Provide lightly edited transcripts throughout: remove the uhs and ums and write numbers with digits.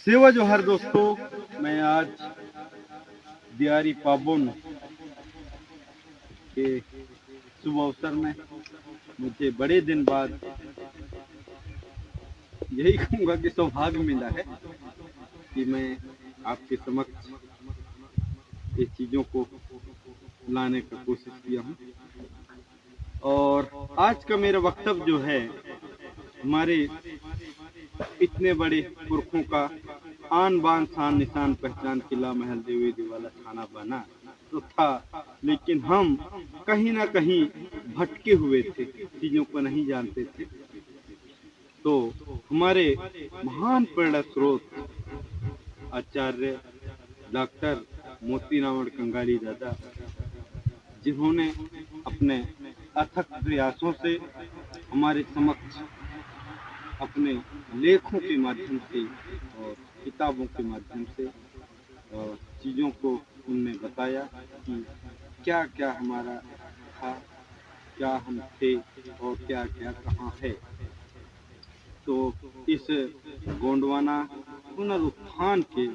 सेवा जोहर दोस्तों, मैं आज दियारी पाबन के शुभ अवसर में मुझे बड़े दिन बाद यही कहूँगा कि सौभाग्य मिला है कि मैं आपके समक्ष ये चीज़ों को लाने का कोशिश किया हूँ। और आज का मेरा वक्तव्य जो है, हमारे इतने बड़े पुरखों का आन बान शान निशान पहचान किला महल देवी दिवाला थाना बना तो था, लेकिन हम कहीं ना कहीं भटके हुए थे, चीज़ों को नहीं जानते थे। तो हमारे महान प्रेरणा स्रोत आचार्य डॉक्टर मोतीराम कंगाली दादा, जिन्होंने अपने अथक प्रयासों से हमारे समक्ष अपने लेखों के माध्यम से और किताबों के माध्यम से चीज़ों को उनने बताया कि क्या क्या हमारा था, क्या हम थे और क्या क्या कहाँ है। तो इस गोंडवाना पुनरुत्थान के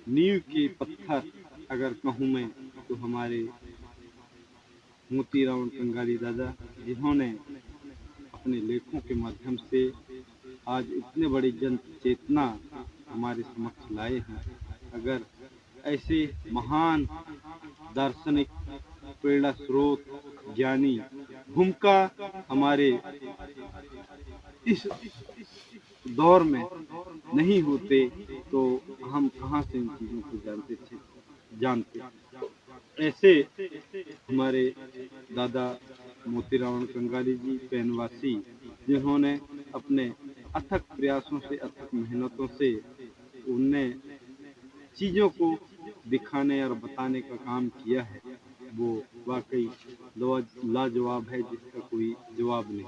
नींव के पत्थर अगर कहूँ मैं तो हमारे मोतीराम कंगाली दादा, जिन्होंने अपने लेखों के माध्यम से आज इतने बड़ी जन चेतना हमारे समक्ष लाए हैं। अगर ऐसे महान दार्शनिक प्रेरणा स्रोत ज्ञानी भूमिका हमारे इस दौर में नहीं होते तो हम कहाँ से इन चीज़ों को जानते। ऐसे हमारे दादा मोतीराम कंगाली जी पैनवासी, जिन्होंने अपने अथक प्रयासों से, अथक मेहनतों से उनने चीज़ों को दिखाने और बताने का काम किया है, वो वाकई लाजवाब है, जिसका कोई जवाब नहीं।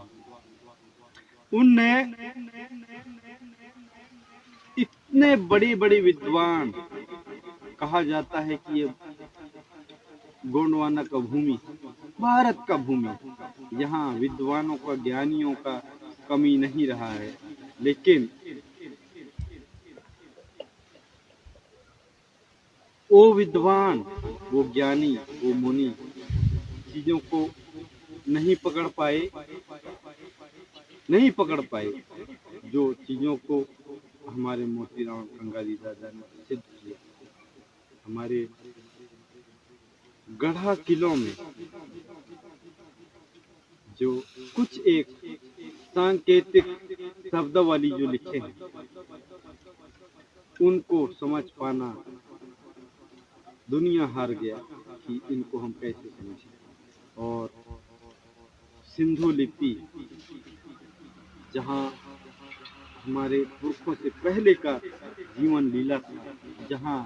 उनने इतने बड़े बड़े विद्वान, कहा जाता है कि ये गोंडवाना का भूमि, भारत का भूमि, यहाँ विद्वानों का, ज्ञानियों का कमी नहीं रहा है, लेकिन वो विद्वान, वो ज्ञानी, वो मुनि चीज़ों को नहीं पकड़ पाए जो चीज़ों को हमारे मोतीराम कंगाली दादा ने सिद्ध किया। हमारे गढ़ा किलों में जो कुछ एक सांकेतिक शब्दावली जो लिखे हैं, उनको समझ पाना दुनिया हार गया कि इनको हम कैसे समझें। और सिंधु लिपि, जहाँ हमारे पुरखों से पहले का जीवन लीला था, जहाँ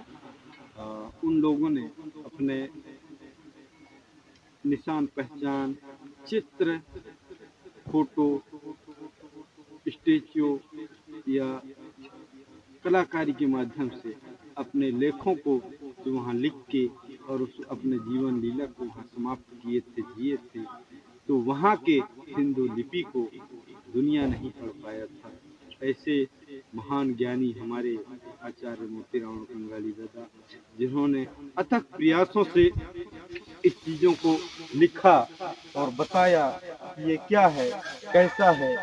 उन लोगों ने अपने निशान पहचान, चित्र, फोटो, स्टेच्यू या कलाकारी के माध्यम से अपने लेखों को जो वहाँ लिख के और उस अपने जीवन लीला को वहाँ समाप्त किए थे, जिए थे, तो वहाँ के सिंधु लिपि को दुनिया नहीं पढ़ पाया था। ऐसे महान ज्ञानी हमारे आचार्य मोतीराम कंगाली दादा, जिन्होंने अथक प्रयासों से इस चीज़ों को लिखा और बताया कि ये क्या है, कैसा है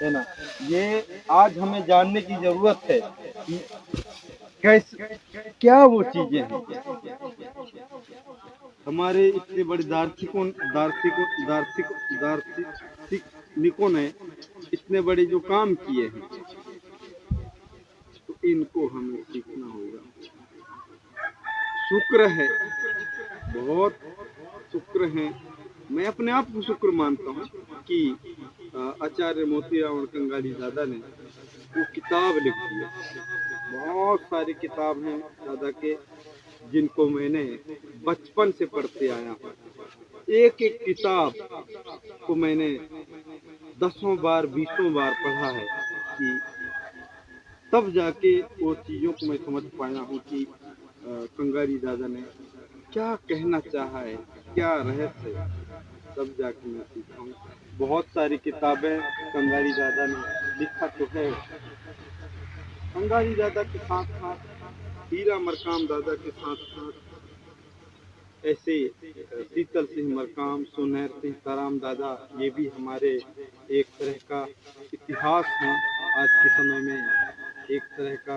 ना। ये आज हमें जानने की जरूरत है कि कैसे, क्या वो चीजें हैं। हमारे इतने बड़े दार्शनिकों ने इतने बड़े जो काम किए हैं, तो इनको हमें सीखना होगा। शुक्र है, बहुत शुक्र है, मैं अपने आप को शुक्र मानता हूँ कि आचार्य मोतीराम कंगाली दादा ने वो किताब लिख दी। बहुत सारी किताब हैं दादा के, जिनको मैंने बचपन से पढ़ते आया हूँ। एक एक किताब को मैंने 10 बार 20 बार पढ़ा है कि तब जाके वो चीज़ों को मैं समझ पाया हूँ कि कंगाली दादा ने क्या कहना चाहा है, क्या रहस्य है, तब जाके मैं सीखा हूँ। बहुत सारी किताबें कंगाली दादा ने लिखा तो है, कंगारी दादा के साथ साथ हीरा मरकाम दादा के साथ साथ ऐसे शीतल सिंह मरकाम, सुनहर सिंह ताराम दादा, ये भी हमारे एक तरह का इतिहास हैं। आज के समय में एक तरह का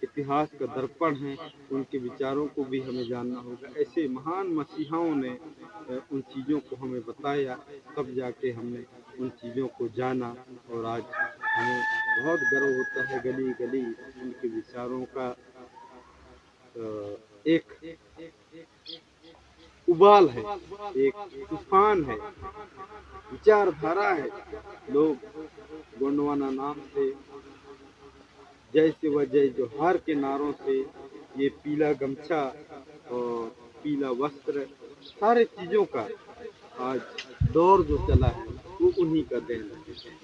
इतिहास का दर्पण है। उनके विचारों को भी हमें जानना होगा। ऐसे महान मसीहाओं ने उन चीज़ों को हमें बताया, तब जाके हमने उन चीज़ों को जाना, और आज हमें बहुत गर्व होता है। गली गली उनके विचारों का एक उबाल है, एक तूफान है, विचारधारा है। लोग गोंडवाना नाम से, जय से व जय जोहार के नारों से, ये पीला गमछा और पीला वस्त्र, सारे चीज़ों का आज दौर जो चला है वो उन्हीं का देन है।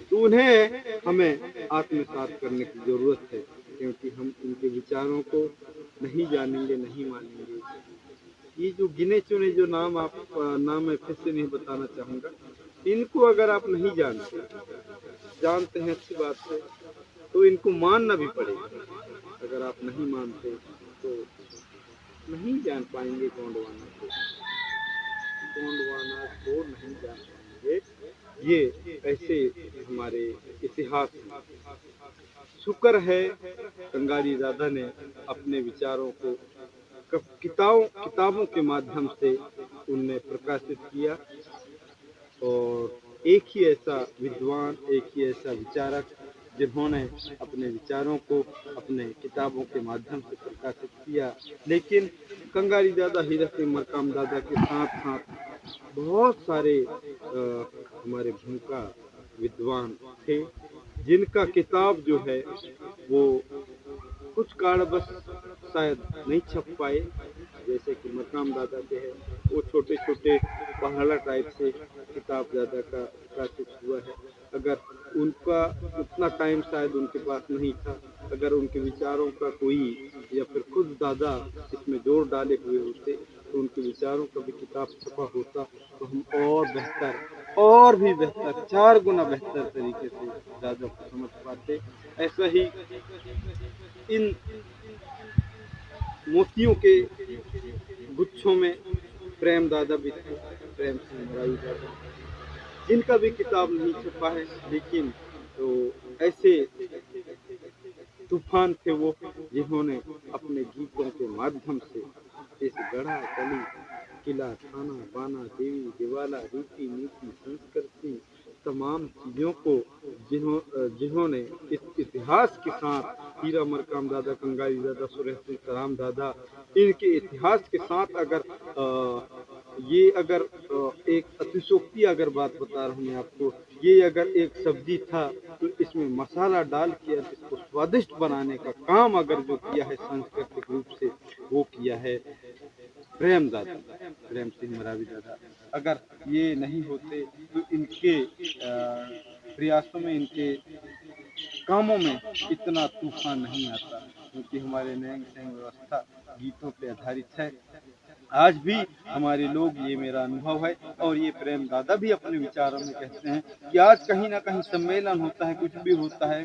तो उन्हें हमें आत्मसात करने की ज़रूरत है, क्योंकि हम इनके विचारों को नहीं जानेंगे, नहीं मानेंगे। ये जो गिने चुने जो नाम मैं फिर से नहीं बताना चाहूँगा, इनको अगर आप नहीं जानते हैं अच्छी बात है, तो इनको मानना भी पड़ेगा। अगर आप नहीं मानते तो नहीं जान पाएंगे गोंडवाना को, नहीं जान पाएंगे। ये ऐसे हमारे इतिहास में शुक्र है कंगारी दादा ने अपने विचारों को किताबों के माध्यम से उनने प्रकाशित किया, और एक ही ऐसा विद्वान, एक ही ऐसा विचारक जिन्होंने अपने विचारों को अपने किताबों के माध्यम से प्रकाशित किया। लेकिन कंगारी दादा, हीरा सिंह मरकाम दादा के साथ साथ बहुत सारे हमारे भूमिका विद्वान थे, जिनका किताब जो है वो कुछ कारणवश शायद नहीं छप पाए। जैसे कि मरकाम दादा के है, वो छोटे छोटे पहाड़ा टाइप से किताब दादा का प्रकाशित हुआ है। अगर उनका उतना टाइम शायद उनके पास नहीं था, अगर उनके विचारों का कोई या फिर खुद दादा इसमें जोर डाले हुए होते, तो उनके विचारों का भी किताब छपा होता, तो हम और बेहतर, और भी बेहतर, 4 गुना बेहतर तरीके से दादा को समझ पाते। ऐसा ही इन मोतियों के गुच्छों में प्रेम दादा भी थे, प्रेम सिंह मरावी दादा, जिनका भी किताब नहीं छपा है, लेकिन तो ऐसे तूफान थे वो, जिन्होंने अपने गीतों के माध्यम से इस गढ़ा गली किला थाना बाना देवी दिवाला रीति नीति संस्कृति तमाम चीज़ों को जिन्होंने इस इतिहास के साथ, हीरा मरकाम दादा, कंगारी दादा, सुरेश सिंह तराम दादा, इनके इतिहास के साथ अगर ये अगर एक अतिशोक्ति अगर बात बता रहा हूँ मैं आपको, ये अगर एक सब्जी था तो इसमें मसाला डाल के इसको स्वादिष्ट बनाने का काम अगर जो किया है सांस्कृतिक रूप से, वो किया है प्रेम दादा, प्रेम सिंह मरावी दादा। अगर ये नहीं होते तो इनके प्रयासों में, इनके कामों में इतना तूफान नहीं आता, क्योंकि हमारे नैंग सैंग व्यवस्था गीतों पे आधारित है। आज भी हमारे लोग, ये मेरा अनुभव है, और ये प्रेम दादा भी अपने विचारों में कहते हैं कि आज कहीं ना कहीं सम्मेलन होता है, कुछ भी होता है,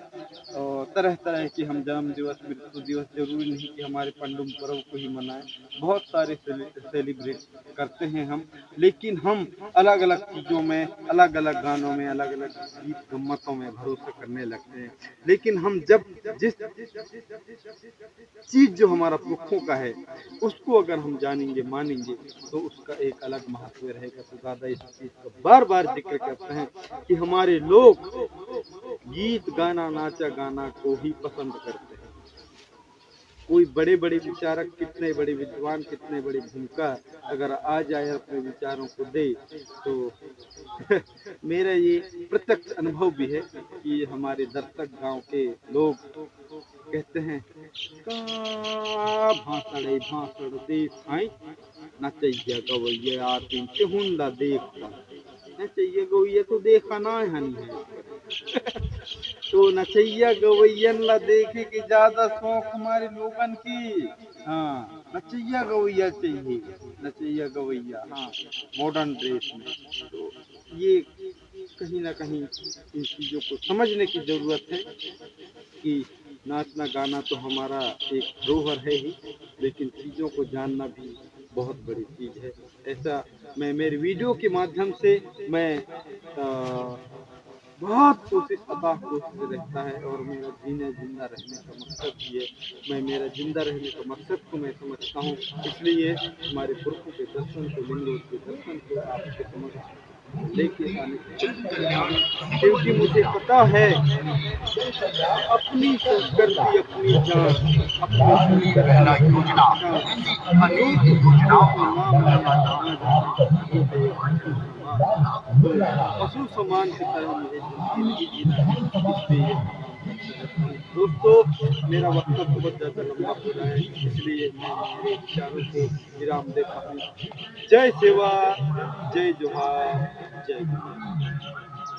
और तरह तरह की हम जन्म दिवस, मृत्यु दिवस, जरूरी नहीं कि हमारे पंडुम पर्व को ही मनाएं, बहुत सारे सेलिब्रेट करते हैं हम, लेकिन हम अलग अलग चीज़ों में, अलग अलग गानों में, अलग अलग गीत गम्मतों में भरोसा करने लगते हैं। लेकिन हम जब जिस चीज़ जो हमारा पुरखों का है उसको अगर हम जानेंगे, मानेंगे, तो उसका एक अलग महत्व रहेगा। तो दादा इस चीज़ का बार बार जिक्र करते हैं कि हमारे लोग गीत गाना, नाचा गाना को ही पसंद करते हैं। कोई बड़े बड़े विचारक, कितने बड़े विद्वान, कितने बड़ी भूमिका अगर आ जाए अपने विचारों को दे, तो मेरा ये प्रत्यक्ष अनुभव भी है कि हमारे दर्शक गांव के लोग कहते हैं का भाषण देख नचैया गवैया आती हुंदा देखता, नचैया गवैया तो देखा ना हनी है। तो नचैया गवैयन ला देखे के ज्यादा शौक हमारे लोगन की, हाँ नचैया गवैया चाहिए, नचैया गवैया, हाँ मॉडर्न ड्रेस में। तो ये कहीं ना कहीं इन चीज़ों को समझने की ज़रूरत है कि नाचना गाना तो हमारा एक धरोहर है ही, लेकिन चीज़ों को जानना भी बहुत बड़ी चीज़ है। ऐसा मैं मेरे वीडियो के माध्यम से मैं बहुत कोशिश अथाह कोशिश रहता है, और मेरा जिंदा रहने का मकसद भी है। मैं मेरा जिंदा रहने का मकसद को मैं समझता हूँ, इसलिए हमारे पुरखों के दर्शन को, लिंगों के दर्शन को आपके समक्ष लेके आने की कोशिश करता हूँ, क्योंकि मुझे पता है अपनी संस्कृति, अपनी जान, अपनी संस्कृति, अपनी पहचान, जो किसी को अपने नाम में जाना जाता है, वो है एक पशु समान। तो पशु समान की तरह मुझे जिंदगी जीना है, इसलिए ये तमाम करता रहता हूँ। दोस्तों, मेरा वक्तव्य बहुत ज़्यादा लंबा हो रहा है, इसलिए मैं मेरे विचारों को विराम देता हूँ। जय सेवा, जय जोहार, जय गुरु।